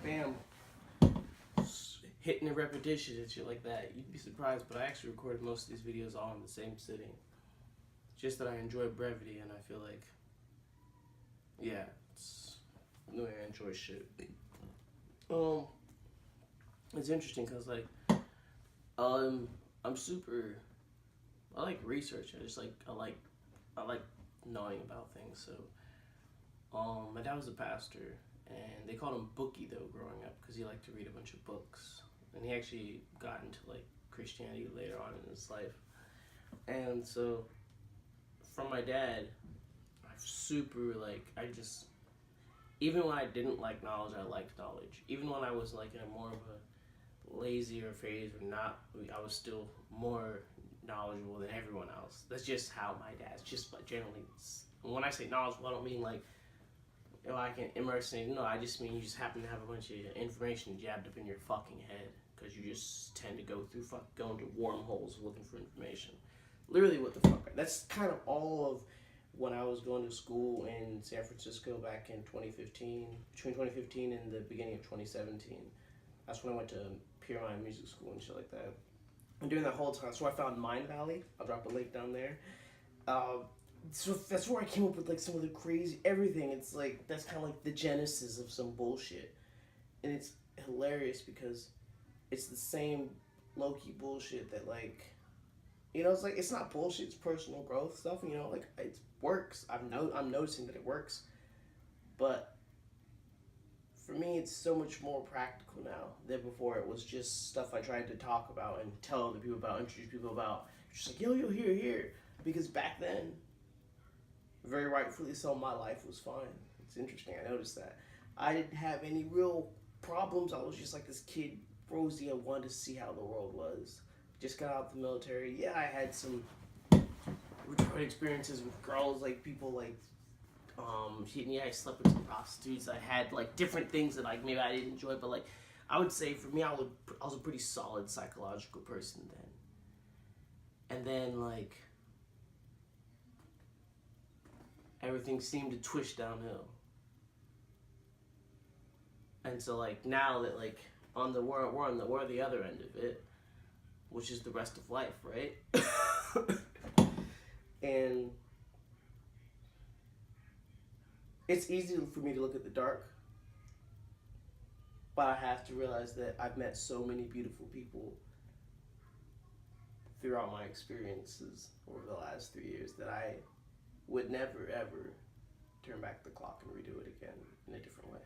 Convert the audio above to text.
bam, hitting the repetition and shit like that. You'd be surprised, but I actually recorded most of these videos all in the same sitting. Just that I enjoy brevity, and I feel like, yeah, it's the way I enjoy shit. It's interesting because like, I'm super. I like research. I like knowing about things. So, my dad was a pastor, and they called him Bookie though growing up because he liked to read a bunch of books, and he actually got into like Christianity later on in his life, and so from my dad, I super like I just even when I didn't like knowledge, I liked knowledge. Even when I was like in a more of a lazier phase or not, I was still more knowledgeable than everyone else. That's just how my dad's just generally. When I say knowledgeable, I don't mean like I can immerse in. No, I just mean you just happen to have a bunch of information jabbed up in your fucking head because you just tend to go into wormholes looking for information. Literally, what the fuck? That's kind of all of when I was going to school in San Francisco back in 2015, between 2015 and the beginning of 2017. That's when I went to Pure Mind Music School and shit like that. And during that whole time, so I found Mind Valley. I'll drop a link down there. So that's where I came up with like some of the crazy everything. It's like that's kind of like the genesis of some bullshit, and it's hilarious because it's the same low-key bullshit that like, it's like it's not bullshit. It's personal growth stuff. Like it works. I'm noticing that it works, but for me, it's so much more practical now than before. It was just stuff I tried to talk about and tell other people about, introduce people about. Just like, yo, here. Because back then, very rightfully so, my life was fine. It's interesting, I noticed that. I didn't have any real problems. I was just like this kid, Rosie, I wanted to see how the world was. Just got out of the military. Yeah, I had some retarded experiences with girls, like people like, I slept with some prostitutes. I had like different things that like maybe I didn't enjoy, but like I would say for me, I was a pretty solid psychological person then. And then like everything seemed to twist downhill. And so like now that like we're on the other end of it, which is the rest of life, right? And it's easy for me to look at the dark, but I have to realize that I've met so many beautiful people throughout my experiences over the last 3 years that I would never ever turn back the clock and redo it again in a different way.